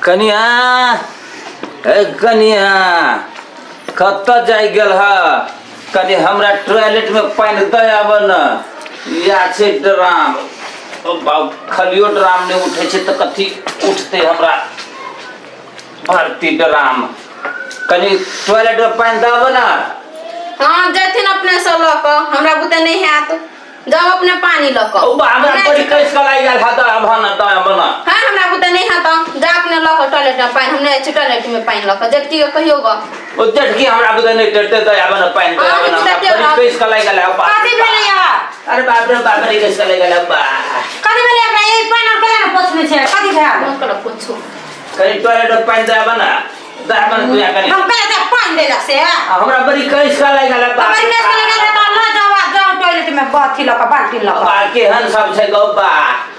कनिया कनिया कत जाई गेल ह कनी हमरा टॉयलेट में पानी दे आब न या छै ड्राम खलियो ड्राम नहीं उठे छै त कथी उठते हमरा भरती ड्राम कनी टॉयलेट में पानी दब न। हां जथिन अपने से ल क हमरा बुते नहीं हैत जाओ अपने पानी ल क हमरा बड़ी कैस कलाई गेल ह त भन त बना हां हमरा बुते नहीं हैत जा अपने ल क टॉयलेट में पानी हमने टॉयलेट में पानी ल क जटकी के कहियो ग ओ जटकी हमरा बुते नहीं टेटे त आब न पानी त आब न बड़ी कैस कलाई गेल ह कथि भेले या अरे बाप रे बाप रे कैस कलाई गेल बा कथि भेले एकरा ए पानी केना न पोछने छै कथि भेल हम कला पोछो कहीं टॉयलेट में पानी दे आब न दाबन तू या कनी हम कहे त पानी देला से हमरा बड़ी कैस कलाई गेल बा बड़ी कैस कलाई गेल त ल जाओ टॉयलेट में बाथी ल क बाल्टी ल क बा केहन सब छै गौ बा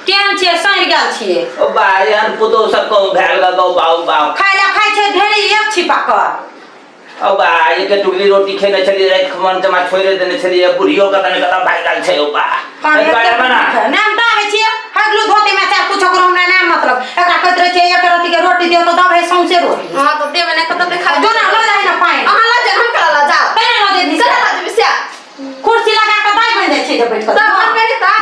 केहन छियै सड़ गेल छियै ओ बा एहन पुतो सब को भेल गौ बा खाइला खाइ छै ढेरी एक छिपा क ओ बा एक टुकड़ी रोटी खेने छली रात खमन जमा छोइरे देने छली बुढ़ियो का तने कता भाई गाल छै ओ बा काया बना नाम दावे छियै हगलू धोती में चाहे कुछ ओकरो हमरा नाम मतलब एकरा कहत रहे छै एक रोटी के रोटी दियो त दबे सौंसे रोटी हां त देबे ने कत खा जो ना ल जाई ना पानी अहाँ ल जा हम कला ल जा पहले ल दे दी चला ल बिसिया कुर्सी लगा के दाई बन जाय छै जे बैठ के त हम करे ता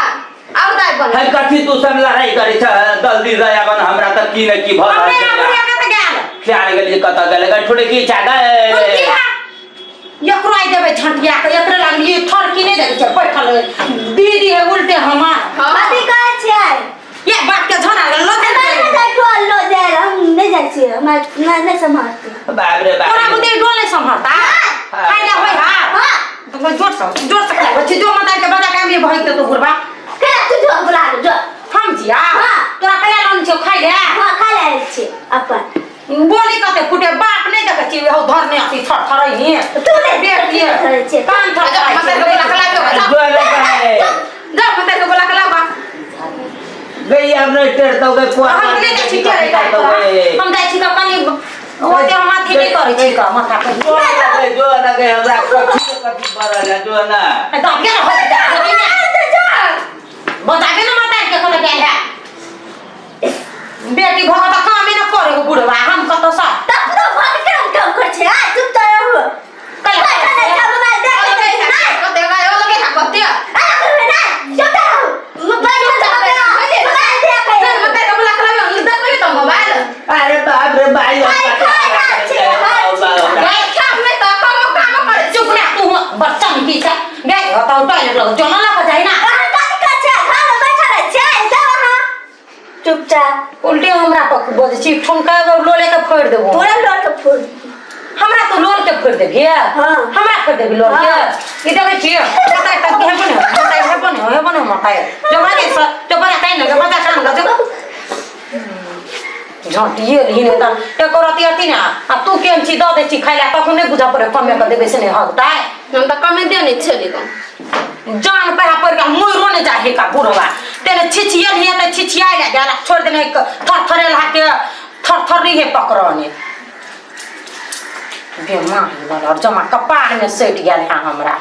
और दाई बन है कथि तू सब लड़ाई करे छ जल्दी दया बन हमरा त की न की भ रहल छै क्या गेल कत गेल गठुड़े की चागा एकरो आई देबे झंटिया के एकरे लागली ठरकी नहीं देबे छै बैठल दीदी है उल्टे हमार कथि कहै छै ये बात के झना लो दे लो दे हम नहीं जाय छी हम नहीं संभालते बाप रे बाप तोरा बुते डोले संभालता खाइला होय हां तो जोर से खाइ छी जो मत के बजा के हम ये भई त तो बुरबा के तू जो बुला जो हम जिया तोरा कला लोन छौ खाइ ले हां खा ले छी अपन बोली कते फुटे बाप नहीं देखे छी हो धरने अथी थरथरई ही तू नहीं बेटिए छे कान थर मत के बोला कला जा मत के बोला कला बा गई हमने टेर तो गई कुआ हम नहीं जाय छी हम जाय छी त कनी ओते हम अथी नहीं करै छी का माथा पे जो ना गई हमरा कथि बरल जो ना त के हो बता के ना माता के कोन गेल है बेटी घर त काम ही न करे हो बुढ़वा हम कत सा तब तो घर के काम कर छे आ चुप तो रहो कल खाना खा मोबाइल देख के ना कते गए ओ लगे कते आ कर ना चुप रहो मोबाइल देख के मोबाइल देख के मत के बोला कला हम देख के तो मोबाइल अरे बाप रे भाई गए काम में तो काम करे चुप ना तू बच्चा की छ गए तो टॉयलेट लग जो ना लग जाए ना चुपचाप उल्टे हमरा पक बोझ छी ठुमका लोले के फोड़ देबो तोरा लोट के फोड़ हमरा तो लोल के फोड़ देबी हां हमरा फोड़ देबी लोल के ई देबे छी पता है के हे बने मता जो माने तो बड़ा काई न पता काम कर झटिए ही ने त एको राती आती ना आ तू केन छी द दे छी खाइला तखन नहीं बुझा पड़े कमे कर देबे से नहीं हकता हम त कमे देने छली तो जान पे पर का मुई रोने जाहे का बुढ़वा तेने छिछिया लिया त छिछिया ले जाला छोड़ देने थरथरे लाके थरथरी है पकड़ने बेमार और जमा कपार में सेट गेल है हमरा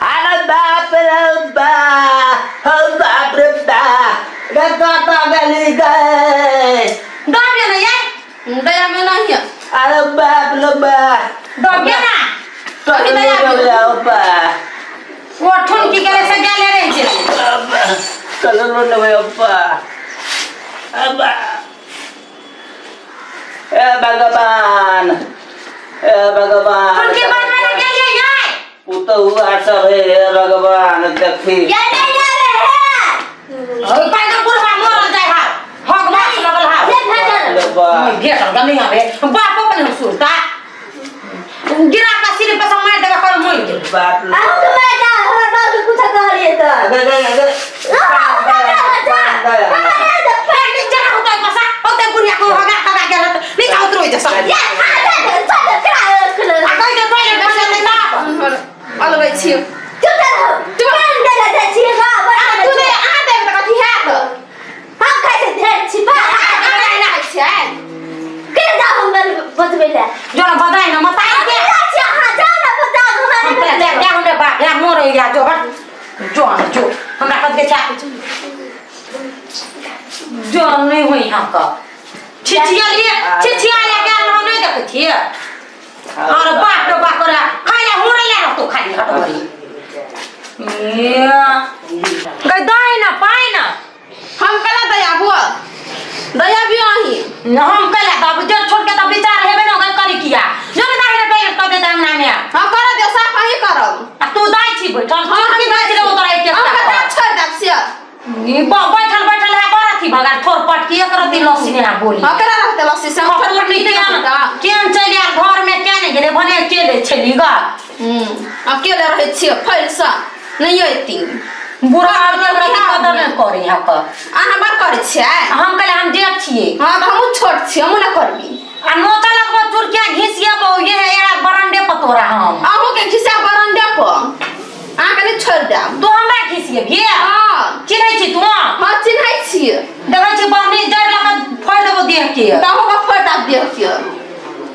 अरे बाप रे बा हो बाप रे बा गता गली गए डर ना ये दया में नहीं है अरे बाप रे बा डर गया ना तो दया बा वो ठुनकी के से गेले रहे छे चलो लो नवे अब्बा अब्बा ए भगवान ठुनकी बाद में गेले यार वो तो हुआ सब है भगवान देखी ये नहीं जा रहे हैं ओए पाइना बुढ़वा मर जाए हा हक मास लगल हा ये भजन घेर गनी आवे बाप अपन सुरता गिरा का सिर पे सब मार देबे कर मोई दे बाप रे हम तो मैं जा हमरा बात पूछा कहलिए तो अगर पेट जरा होता है पसा होते बुढ़िया को हगा गेल नहीं का उतरो जे सब ये चल करा आ कहि के पहले बस ले ना अलगै छी चुप रहो तू हम दे दे छी हां बड़ा तू दे आ दे त कथि है तो हम कैसे ढेर छिपा आ ना छै के जा हम बतबे ले जोना बधाई न मत आई के हां जा ना बता हमारे जा हमरे बाप या मोर या जो हट जो हमरा कद के छा जो नहीं हुई यहाँ का छिछिया लेके हम नहीं देखे छिए और बाप रे बाप रे खाइले हुरे ले तो खाली हट गई गई दाई ना पाई ना हम कला दया बुआ दया भी आही हम कला तब जो छोड़ के तब विचार हेबे न गई करी किया जो दाई ने पहले कर दे दाम नामे हम कर दे साफ ही करब तू दाई छी बैठल हम की दाई ले उतर के हम का छोड़ दब से ये बैठल बैठल है बराती भगा थोर पट के एक रति लस्सी ने बोली हम करा रहते लस्सी से हम पट नहीं केन चल यार घर में क्या नहीं गेले भने अकेले छली गा अकेले रहे छिए फैलसा नहीं आती बुरा आदमी रति कदर न करे यहाँ का अहाँ बात करे छिए हम कहले हम जेठ छिए हां तो हम छोट छिए हम ना करबी आ नोता लगबो चुरकिया घिसिया बो ये है यार बरंडे पतोरा हम आहू के खिसा बरंडे पर आ के छोड़ दे तू हमरा घिसिए भी हां चिन्है छी तू हां चिन्है छिए देखै छी बहनी जड़ लगा फोड़ देबो देख के ताहू का फोटा देख के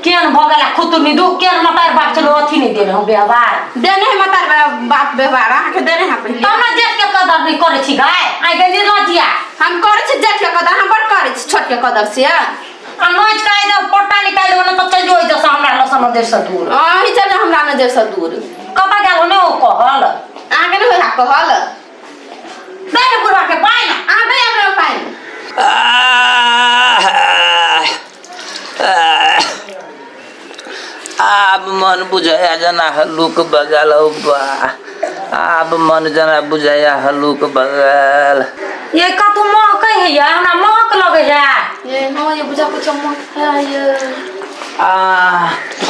केन भगला खुतुनी दु केन मतार बाप चलो अथी नहीं देने हो व्यवहार देने है मतार बाप व्यवहार आ के देने है पहले हमरा जेठ के कदर नहीं करे छी गाय आई गली लजिया हम करे छी जेठ के कदर हम बड़ करे छी छोट के कदर से आ नोच काई दो पोटा निकाल दो न तो चल जोई जसा हमरा लसन देर से दूर आ ही चल हमरा न देर से दूर कबा गेलो ने ओ कहल आ के न होया कहल दे बुढ़वा के पाई ना आ दे हमरा पाई अब मन बुझाया जना हल्लुक बगल बा अब मन जना बुझाया हल्लुक बगल ये का तू महक है या हमरा महक लगे है ये हां ये बुझा कुछ मत है ये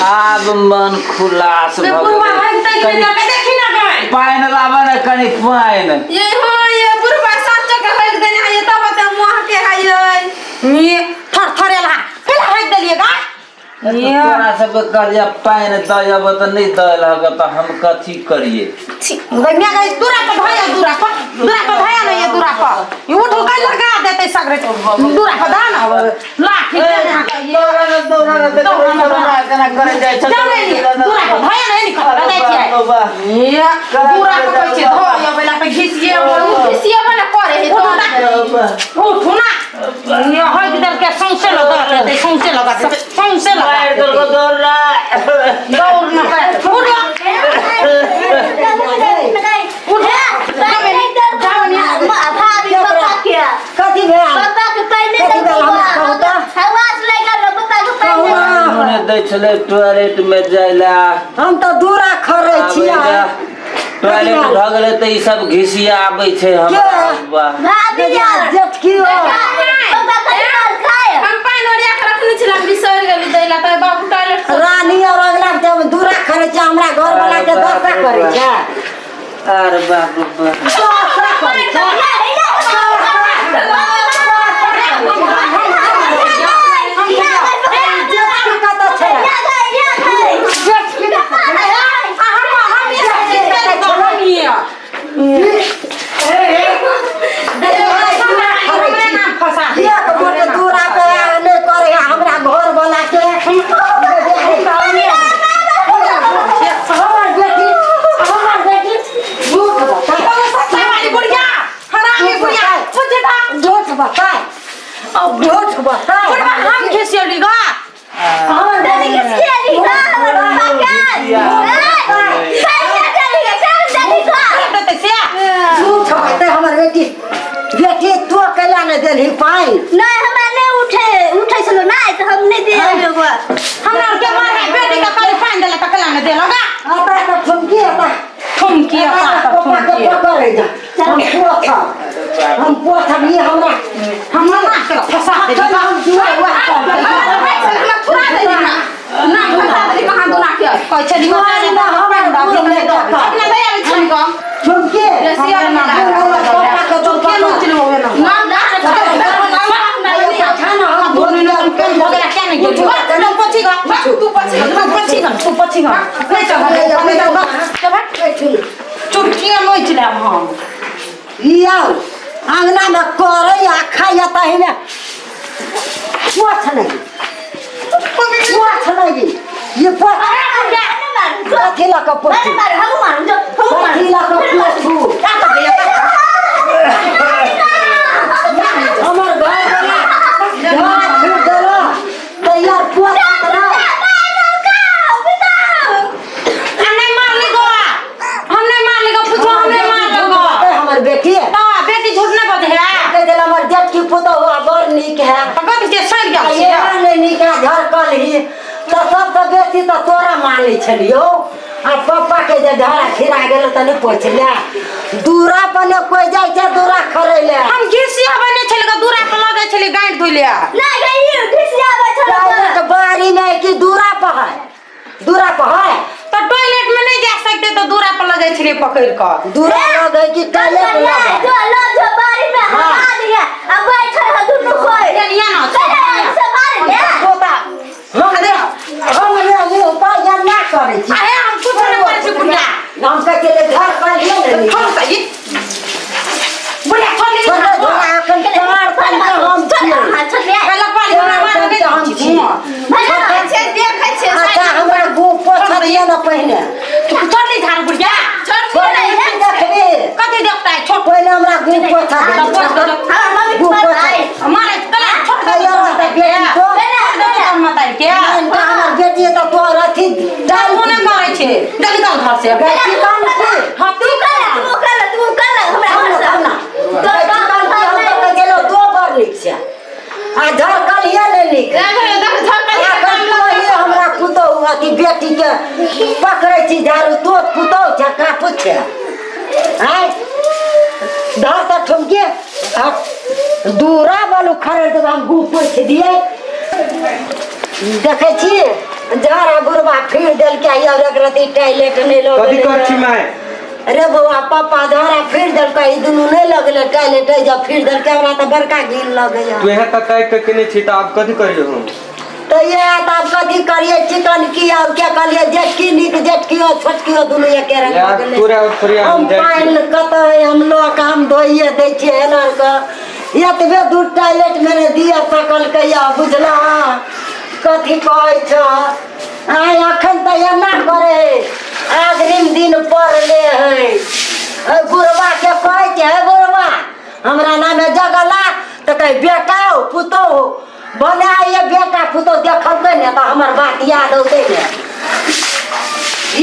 अब मन खुलास बे बुढ़वा भाई तई के देखी ना गए पाइन लावा न कनी पाइन ये हां ये बुढ़वा सच के होइक देने है ये तब त मोह के है ये थर थरेला केला होइक देलिएगा तोरा सब करिया पाइन दयब त नहीं दलग त हम कथी करिए गन्या गई दूरा पर भया दूरा पर नहीं ये दूरा पर ये उठ के लगा देते सगरे दूरा पर दाना लाठी दे दौड़ा जना करे जाय छ दूरा पर भया नहीं निकल जाय छै ये दूरा पर कहै छै धोया बेला पे घिसिए वाला करे है उठ ना ये होय दल के सौंसे लगा दे सौंसे लगा दौड़ ना उठ टॉयलेट में जाइला हम तो दूरा खरे छिया टॉयलेट भगले त ई सब घिसिया आबै छै हम जेठ की हो हम पानी ओरिया के रखने छिला बिसर गेली दैला त बाबू टॉयलेट रानी और अगला के दूरा खरे छिया हमरा घर वाला के दशा करे छै अरे बाप रे बाप दशा करे छै हम खिसियली गा बेटी तो कला न देली पाई नहीं हमरा नहीं उठे सलो नहीं तो हम नहीं दे लेबो हमरा के मारे बेटी का कल पानी देला त कला न देलगा आता का ठुमकी करे जा हम पोथा भी हमरा ना के फसा दे हम जुआ हुआ फुरा दे ना फसा दे कहां दुना के कोई छली ना हमरा अपना दे आवे छन को ठुमकी रसिया ना ठुमकी नो चलो ना ना खाना हम बोल ना भगला क्या नहीं तू पछी गा नहीं चल चुटकिया लोई चला हम याओ अंगना में करे या खाया ताही में पोछ नहीं ये पोछ कथी ला का पोछ कथी ला का पोछ हमर घर की पुतौआ बड़ नीक है कथी के सड़ गेल ये छियै नहीं नीक है धड़कल ही तो सबसे बेसी तो तोरा मानै छलियो आ पप्पा के जे ढारा खिरा गेल त नहीं पोछ ले दूरा पर ने कोई जाय छै दूरा खरै ले हम घिसिया बने छले का दूरा पर लगे छले गांठ धोइले नहीं गई घिसिया बैठल तो बारी में कि दूरा पर है तो टॉयलेट में नहीं जा सकते तो दूरा पर लगे छले पकड़ कर दूरा लगे कि टॉयलेट लगे जो लो बारी में हटा दिया अब बैठल है दुनु कोई या ना से मार ले पोता हम ये उपाय ना करे छी अरे हम कुछ नहीं करे छी बुढ़िया हम के घर पर ले हम सही बुढ़िया छोड़ दे छोड़ दे अखन चार पांच हम छियै हां छोड़ ले पहले पानी मार दे हम छी भैया अच्छे देखे छे अच्छा हमरा गु पोछ दिए ना पहले छोड़ दे झाड़ बुढ़िया छोड़ नहीं है देखबे कथी देखता है छोड़ पहले हमरा गु पोछ दे हां मम्मी गु को पोछ मारे तला छोड़ दे बेटी तो मत आई के हमर बेटी तो तोर अथी डाल कोने करे छे जल्दी कर घर से बेटी काम छी हां तू कर हमरा हम बेटी काम छी हम तो गेलो दो बार लिख से आ झड़कल ये नहीं लिख हमरा पुतौ अथी बेटी के पकड़े छी झाड़ू तो पुतौ छै का पूछे आय धर त ठुमके दूरा बालू खड़े तो हम गु पोछ दिए देखे छी झाड़ा बुरबा फिर देल के और एक रति टॉयलेट नहीं लग कथी कर छी मैं अरे बउआ पापा झाड़ा फिर देल के ई दुनु नहीं लगले टॉयलेट जब फिर देल के हमरा त बड़का घिन लगे तू यहाँ तक काट के केने छी त आप कथी करियो हम तो ये तब कथी करिए चिकन की और क्या करिए जेटकी निक जेटकी और छोटकी और दुनु एक रंग यार लगले पूरा थोड़िया हम पाइन कतै हम लोग काम धोइए दै छियै एनर के एतबे दू टॉयलेट में ने दिया सकल के या बुझला कथी कहै छ आय अखन त एना करे अग्रिम दिन पड़ले है बुढ़वा के कहै छै बुढ़वा हमरा नामे जगला त कह बेटा पुतो बनाए बेटा पुतो देखबै ने त हमर बात याद होतै ने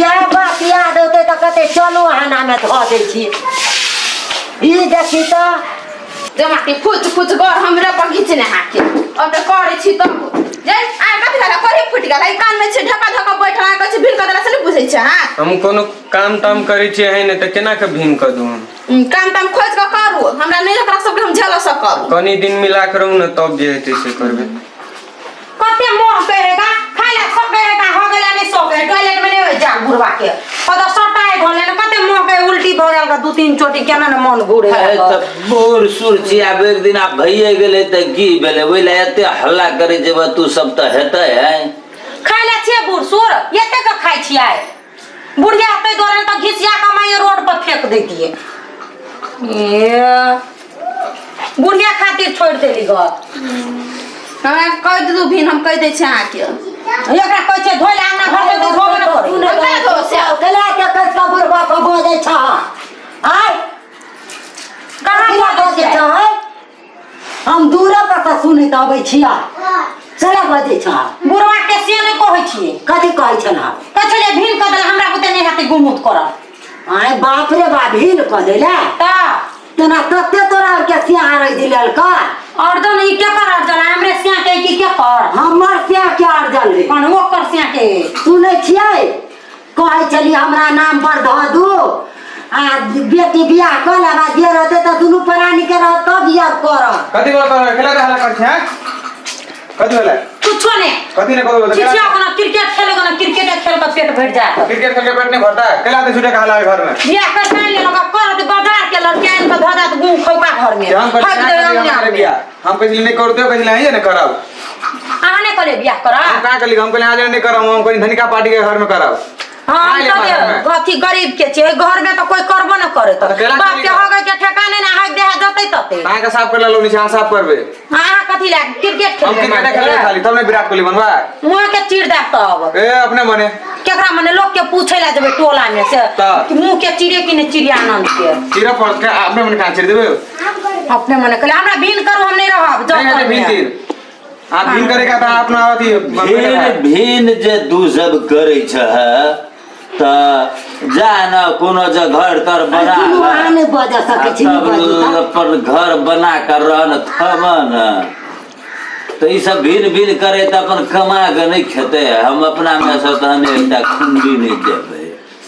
यह बात याद होतै त कते चलू अहाँ नामे धऽ दै छी ई देखी त जमा के कुछ कर हमरा पर घिचने हाके अब तो करे छी तब जे आ कथि वाला करे फुट गेल है कान में छै ढका बैठला कहै छै भीड़ क देला से नहीं बुझै छै हां हम कोनो काम ताम करै छी है ने त केना के भीम क दू काम ताम खोज के करू हमरा नहीं एकरा सब के हम झेल सकब कनी दिन मिला के रहू न तब जे हेतै से करबे कते मोह करेगा खाइला सब करेगा हो गेला नहीं सो गए टॉयलेट में नहीं जा बुढ़वा के पता सटाए धोले न कते मोह के उल्टी भ गेल का दू तीन चोटी केना न मन घुरे त बोर सुरची आब एक दिन आप भइए गेले त की भेले ओइला एते हल्ला करे जेब तू सब त हेतै है खाइला छिए बूढ़ सुर एते का खाइ छिए बुढ़िया आते दोरे त घिसिया का मैं रोड पर फेंक देतिए ए बुढ़िया खातिर छोड़ देली घर हमरा कह दू भिन हम कह दै छी अहाँ के एकरा कहै छै धोइला अंगना घर में तू धोबे न करी कला के कस बुढ़वा पर बोझै छ आय कहाँ बोझै छ हम दूरे पर से सुनैत अबै छियै चला बजै छ बुढ़वा के से नहीं कहै छिए कथी कहै छ ना कछले भीन क देला हमरा बुते नहीं हाथे गुमुत करब आय बाप रे बाप भीन क देला ता तना तते तोरा के सिया रह दिलल का अर्जन ई के कर अर्जन हमरे सिया के की के कर हमर सिया के अर्जन रे कौन वो कर सिया के सुनै छियै कहै छली हमरा नाम पर ध दू आ बेटी बियाह कर लेबा जे रहते त दुनु प्राणी के रह तब बियाह कर कथी बोल कर खेला के हल्ला कर छै कथी होला कुछ ने कथी ने कथी बोल चिचिया को ना क्रिकेट खेलेगा ना क्रिकेट खेल का पेट भर जाए क्रिकेट खेल के पेट नहीं भरता खेला ते छुटे के हल्ला घर में बियाह कर ले लगा कर दे बाजार के लड़के इन का धरा गु खौका घर में हम कर हमारे बियाह हम कहली नहीं करते कहली है ने कराओ आहा ने करे बियाह करा हम का कहली हम कहली आज नहीं कराओ हम कहली धनिका पार्टी के घर में कराओ हां तो अथी गरीब के छे घर में तो कोई करबो न करे तो बाप के हो गए के ठिकाने ना हक देहा जतै तते काहे का साफ कर लो नीचे साफ करबे हां कथी ला क्रिकेट हम खेले क्रिकेट खेले खाली तब ने विराट कोहली बनवा मुंह के चीर दे तब ए अपने मने केकरा मने लोग के पूछे ला जबे टोला में से कि मुंह के चिड़े कि ने चिड़िया आनंद के चिरा पड़ के अपने मने कान छिड़ देबे अपने मने कहले हमरा भीन करू हम नहीं रहब नहीं भीन तीर आप भीन करेगा त अपना अथी भीन जे दू सब करे छ तो जा न कोनो जो घर तर बना दुनू अहाँ नहि बजा सकै छी तब अपन घर बना कर रहन थम न तो ये सब भिन भिन करे तो अपन कमा के नहीं खेते हम अपना में से तहने एकटा खुंडी नहीं देबै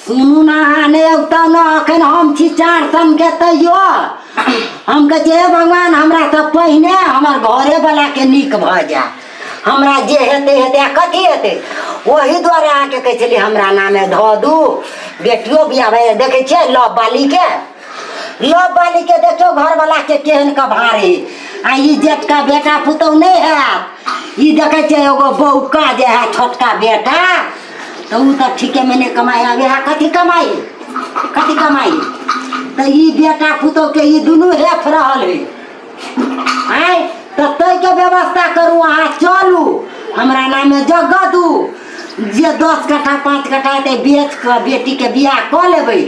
सुनू ना अहाँ नहि औता न अखन हम छी 4 सन के तैयो हम कहै छियै हे भगवान हमरा से पहिने हमर घरे वाला के नीक भऽ जाय हमरा जे हेतै हेतै आ कथी हेतै ओही दुआरे अहाँके कहै छलियै हमरा नामे धऽ दू बेटियो बियाह देखै छियै लव बाली के देखियौ घरवला के केहन का भारी आ ई जेठ का बेटा पुतौह नहीं है ई देखे छे एगो बौका जे है छोटका बेटा तो उ तो ठीके में नहीं कमाई आवे है कथी कमाई तो ई बेटा पुतौह के ई दुनू हेफ रहल है आय तो तै के व्यवस्था करू अहाँ चलू हमरा नामे जगह दू जे 10 कट्ठा 5 कट्ठा ते बेच के बेटी के बियाह क लेबै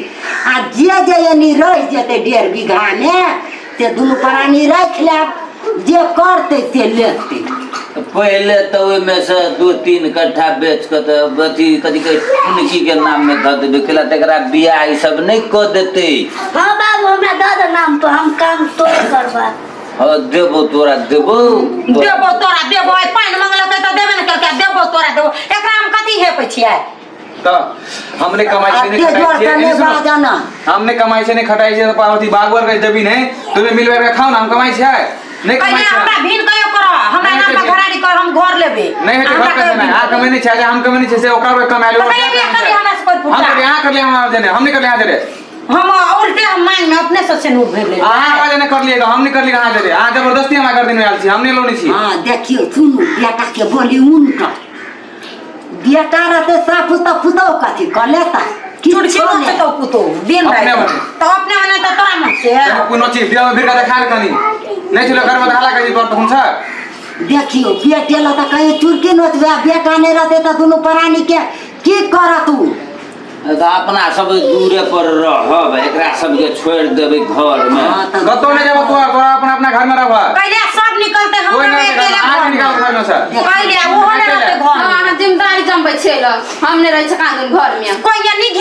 आ जे एनी रह जेतै 1.5 बीघा में से दुनू प्राणी राख लेब जे करते से लेते पहले तो में से 2-3 कट्ठा बेच के तो अथी कथी के फुनकी के नाम में धऽ देबै केला तकरा बियाह ई सब नहीं क देते हां बाबू हमरा दऽ दे नाम पर हम काम तोड़ करबा हाँ देबो तोरा देबो आई पानी मंगलकै त देबे न करके देबो तोरा देबो एकरा हम कथी हेपै छियै तो हमने कमाई से नहीं खटाई है हमने कमाई से नहीं खटाई है पार्वती बागवर के जमीन है तुम्हें मिलवा के खाओ ना हम कमाई से नहीं कमाई से हमरा भिन कयो करो हमरा नाम पर घराड़ी कर हम घर लेबे नहीं है घर कैसे नहीं आ कमाई नहीं चाहिए हम कमाई नहीं चाहिए ओकरा पे कमाई लो हम यहां कर ले हम देने हमने कर ले यहां दे हम उल्टे हम मांग में अपने से नूर भेल ले हां वाले ने कर लिएगा हम नहीं कर लिएगा हां दे हां जबरदस्ती हम कर दिन में आल छी हमने लोनी छी हां देखियो सुनू बेटा के बोली उनका बेटा रहते साफ तो पुतौ कथी क लेता चुड़की मत तो पुतो दिन रात तो अपने मने तो तोरा मन से कोनो चीज बिया में भिरका देखा कनी नहीं चलो घर में हाला कही पर तो हुनसा देखियो बेटे ला तो कहीं चुड़की नोचबे बेटा नहीं रहते तो दोनों प्राणी के की करत तू तो अपना सब दूरे पर रहब एकरा सब के छोड़ देबै घर में कतो नहीं जाब तू अपना घर में रहबा पहले सब निकलते हम अकेले आज निकाल घर में से पहले वो ने रहते घर हां जिम्मेदारी जम बैठेल हम ने रह कांदन घर में कोई नहीं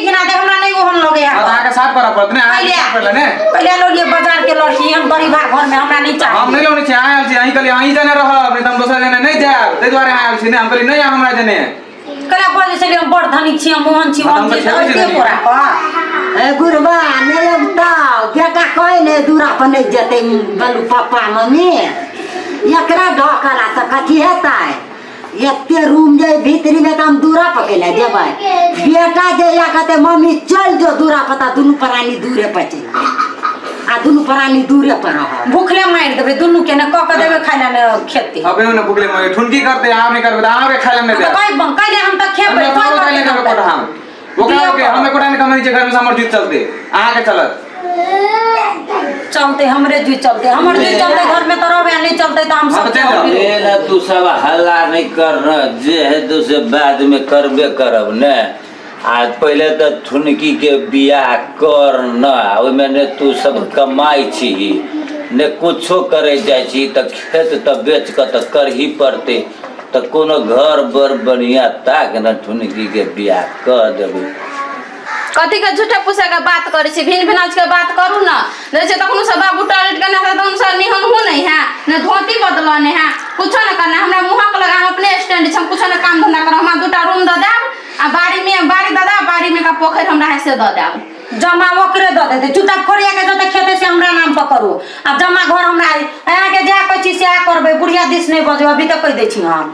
घिना दे हमरा नहीं ओहन लगे है आगे के साथ पर पड़त ने पहले लो ये बाजार के लड़की हम गरीब घर में हमरा नहीं चाहिए हम नहीं लोनी छी आयल छी अही कली अही जने रहब नहीं हम दोसर जने नहीं जाब ते द्वारे आयल छी ने हम कली नहीं हमरा जने कला बोले से हम बड़ धनी छी मोहन छी के पोरा का ए गुरबा नहीं लगता बेटा कोई नहीं दूरा पर नहीं जते बलू पापा मम्मी एकरा ढोकला से कथी हेता एते रूम जे भीतरी में हम दूरा पकेला देबै बेटा जे या कहते मम्मी चल जो दूरा पता दुनू प्राणी दूरे पर चल आ दुनू प्राणी दूरे पर रह भूखले मार देबे दुनू के न क के देबे खाइला न खेती अबे न भूखले मार ठुनकी करते आप नहीं करबे आवे खाइला नहीं दे तो कोई बन कइले हम त खेबे कोई खाइले करबे कोटा हम ओकरा के हमें कोटा ने कमाई जे घर में समर जीत चलते आगे चलत चलते हमरे जी चलते हमर जी चलते घर में तो रहबे नहीं चलते तो हम सब ए ना तू सब हल्ला नहीं कर जे है तो से बाद में करबे करब ने आज पहले तो ठुनकी के बियाह कर न ओइ में ने तू सब कमाई छी ने कुछो करे जाय छी त खेत त बेच के त कर ही पड़ते त कोनो घर बर बढ़िया ताक न ठुनकी के बियाह कर देबे कथी के झूठे पूछे के बात करे छी भिन भिनाज के बात करू ना जैसे तखनु सब बाबू टॉयलेट के ना तखनु सब निहन हो नहीं है न धोती बदलने है कुछ न करना हमरा मुहक लगा हम अपने स्टैंड हम कुछ न काम धंधा कर हम दुटा रूम द देब आ बाड़ी दादा बाड़ी में का पोखर हमरा है से द देब जमा ओकरे द देते चुटा खोरिया के जते खेते से हमरा नाम पर करू अब जमा घर हमरा आया के जा कछि से आ करबे बुढ़िया दिस नहीं बजबे अभी तक कह दै छी हम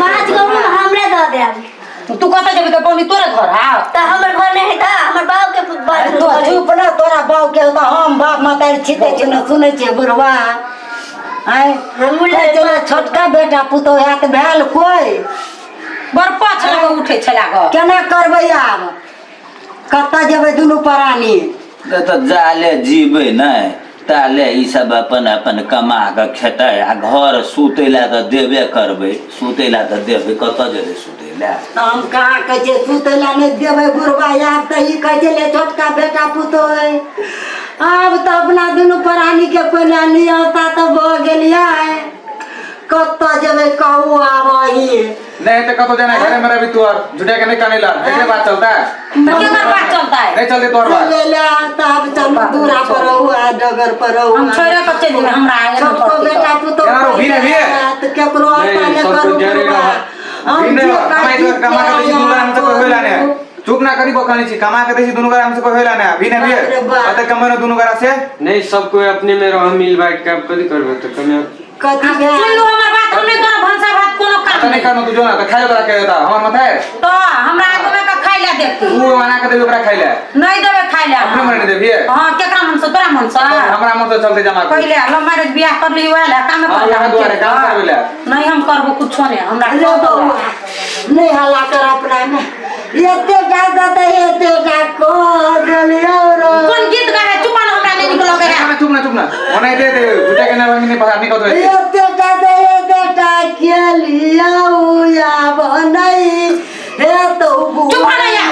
5 गो रूम हमरे द देब तू कहता जब तो पौनी तोरे घर आ त हमर घर नहीं है त हमर बाबू के बात तो चुप ना तोरा बाऊ के तो हम बाप माता छिते छ न सुनै छ बुढ़वा आय हम चला छोटका बेटा पुतो हाथ भेल कोई बड़ पाछ लगे उठे छला ग केना करबै आब कत्ता जेबै दुनू प्राणी तो जाले जीवे नहीं ताले ई सब अपन अपन कमा के खेते आ घर सुतेला तो देबे करबे सुतेला तो देबे कत जेबे सुतेला हम कहाँ कहै छै सुतैला नहीं देबै बुढ़वा आब त ई कहै छै ले छोटका बेटा पुतो है आब त अपना दुनू प्राणी के कोई नहीं आता त भ गेलियै कत्ता जेबै कहू आब ही नहीं तो कब जाना घर मेरा भी तू और झूठे के नहीं कनेला देखने बात चलता है क्या बात चलता है? नहीं चलती तोर बात ले ले तब चल दूरा पर हुआ डगर पर हुआ हम छोरे को चल हमरा आगे में सबको बेटा तू तो यार, भी नहीं है। तो केकरो नहीं, अपने सब करू कुछ जरेगा। हम बिन जे कमाई तो कमा के देसी दुनु हमसे कोई होइला नहीं चुप ना करी बखानी छी कमा के देसी दुनु हमसे कोई होइला नहीं भी नहीं बाप रे बाप। पता कमनो दुनु करा से नहीं सब कोई अपने में रह मिल बांट के अब कदी करबे तो कमे कथी सुन लो हमर बात हम नहीं कर भंसा भात कोनो काम पता नहीं करनो तू जो ना तो खाए बरा के देता हमर मत है तो हमरा आगे में का खाई ला देखती तू बना के देबे ओकरा खाइ ले नहीं देवे खाई ला अपने मन दे भी हां केकरा मन से तोरा मन से हमरा मन से चलते जमा कर पहले हम मैरिज बियाह कर ली वाला काम में हाँ, यहाँ द्वारे काम करबे ले। नहीं हम करबो कुछ नहीं हमरा ले बउआ नहीं हल्ला कर अपना में एते गादा त एते का को गलियो रो कौन गीत गावे चुप ना हमरा नहीं निकलो गया चुप ना मने दे दे झूठे के ना नहीं पता नहीं कतो एते गादा एते का के लियो या बनई हे तो चुप ना या।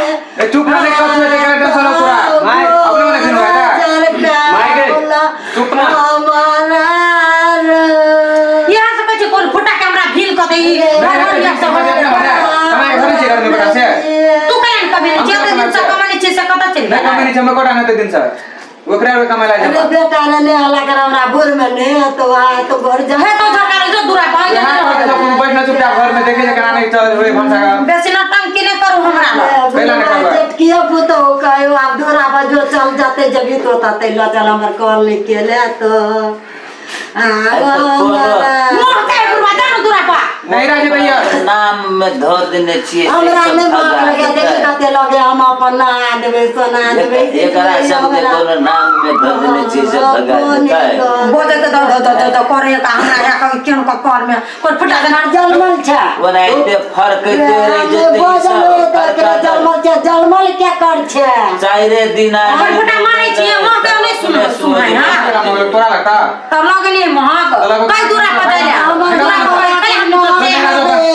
ए चुप ना देख कतो देख के चलो पूरा भाई अपने मन खेलो बेटा माई के चुप ना हमारा यहाँ से कछ कोन फुटा के हमरा भील क देई समय घर से घर में बड़ा से तू कहीं कभी नहीं जेते दिन से कमाने छे से कता चल मैं कमे नहीं छम कोटा ना दिन से ओकरा में कमाला अरे जा बेटा ने हल्ला कर हमरा बुर में ने तो आ तो घर जा है तो झका जो दूरा पाए यहाँ सब बैठना चुपचाप घर में देखे जे कना नहीं चल होए भंसा का बेसी ना टंकी नहीं करू हमरा पहला ने करवा। किया पुतो कहो आप दूरा पर जो चल जाते जब तो ताते ला चल हमर कॉल निकले तो मोह के गुरवा जानो दूरा पा नहीं राजे भैया नाम में धो देने चाहिए हमरा में मार लगे देखे कते लगे हम अपन ना देबे सोना देबे एकरा सब के कोनो नाम में धो देने चाहिए से भगा देता है बोले के तो करे का हमरा या कहीं केन का कर में कोई फुटा देना जलमल छा बनाइते फर्क तेरे जते जलमल क्या कर छे चाइरे दिन कोई फुटा मारे छिए मोह के नहीं सुनाई हां तोरा लगता तब लगे नहीं मोह कई दूरा पता दूरा को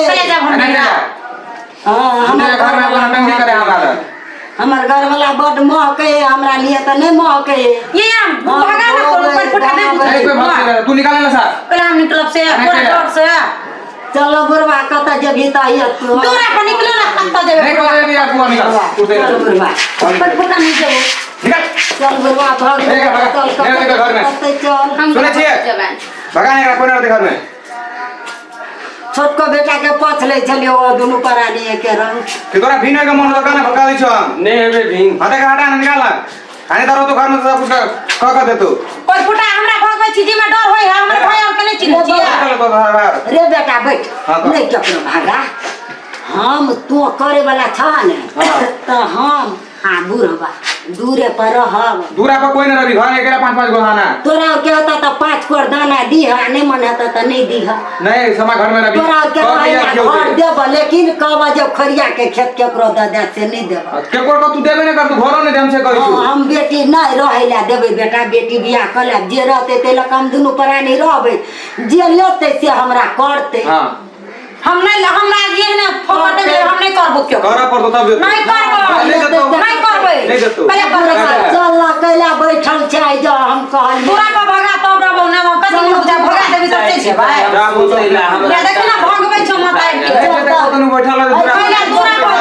चले जा हमरा हमने घर में अपना टंगी करे हमारा हमर घर वाला बड महके हमरा लिए त नहीं महके ये भगा ना कोई फुटा नहीं नहीं कोई बात तू निकाल ना सा पहले हम निकलब से कोई से चलो बुरवा कत जब हिता ही तू दूरा पर निकलो ना कत्ता देवे नहीं कोई नहीं आप निकाल तू दे चल बुरवा कोई फुटा नहीं देबो निकाल चल बुरवा भाग चल घर में चल हम सुने छिए भगाने का कोने घर में छोटको बेटा के पछ ले छलियो दुनु परानी के रंग कि तोरा भीने का मन लगा ना भगा दी छ नहीं हेबे भिंग हाथे का हटा निकाल आने तारो तो घर में सब कुछ का दे तू कोई फुटा हमरा भगवे चीज में डर होय हमरा भय और कने चिन्ह छिया चल तो बाहर रे बेटा बैठ हाँ, नहीं कपनो भागा हम तू करे वाला छ ने तो हम बुरवा दूरे पर रहब दूरा पर कोई ना रही घर एकरा 5-5 गो हाना तोरा के होता तो 5 कोर दाना दीहा नहीं मन होता तो नहीं दीहा नहीं समा घर में रही तोरा के घर देब लेकिन कब जब खरिया के खेत केकरो दे दे से नहीं देब के कोर को तू देबे ना कर तू घरो ने हम से कहि तू हम बेटी नहीं रहैला देबे बेटा बेटी बियाह कला जे रहते ते लक हम दुनु परानी रहबे जे लेते से हमरा करते हां हम नहीं हमरा ये ना फोकट में हम नहीं करबो क्यों करा पर तो तब नहीं करबो नहीं करबे नहीं देतो पहले करबे चल कैला बैठल छै जो हम कहल दूरा पर भगा तो रहबो ना कदी लोग जा भगा देबी तो छै भाई जा बोलैला हमरा या देख ना भगबै छ मत आइ के देखो तनु बैठल है पहले दूरा पर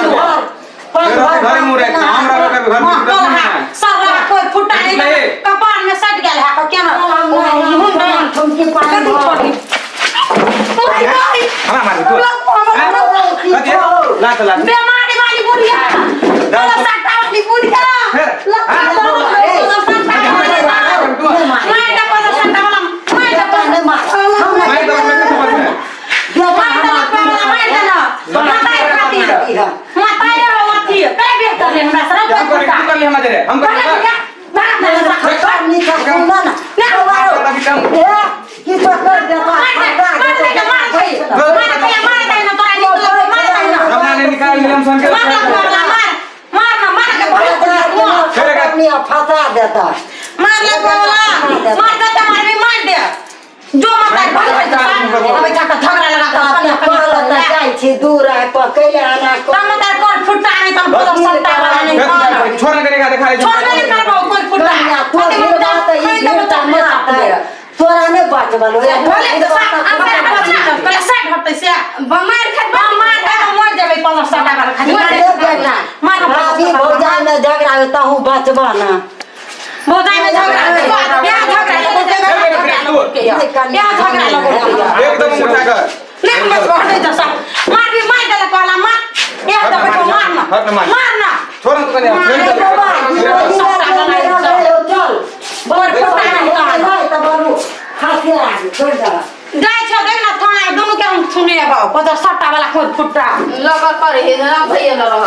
जो घर में रह हमरा का घर में सारा कोई फुटा नहीं कपार में सट गेल है क्या ना ठुमकी पानी हमारा मार तू ला चला बेमारी वाली बुढ़िया बोला सट्टा वाली बुढ़िया लखा मैं तो बोला सट्टा वाला मैं तो पानी मार हम मैं तो हम फंसा देता मार ले बोला मार देता मार भी मार दे जो मत अबे जाकर झगड़ा लगा कहलता जाइ छी दूर आ पकैले आना को तम तार कोन फुटा नहीं तम बोलो सट्टा वाला नहीं छोड़ करेगा दिखाई छोड़ नहीं करबो कोई फुटा तो ये बात है ये बेटा मत तोरा ने बात बोलो बोले तो पहले साइड हटते से मार खात बा मार का मर जाबे 5 सटा वाला खाली मार भाभी भौजाई में झगड़ा होता हूँ बचबा ना भौजाई में झगड़ा क्या झगड़ा एकदम उठा कर नहीं बस हटे जा सब मार भी मार देला वाला मार एक दफा मारना हट मार मारना छोड़ तो कने चल और पता नहीं तो बोलू खासे आगे छोड़ दे जाय छ देख ना थाना दोनों के हम सुने बा 50 सट्टा वाला खोद फुट्टा लगा कर हे ना भैया न रह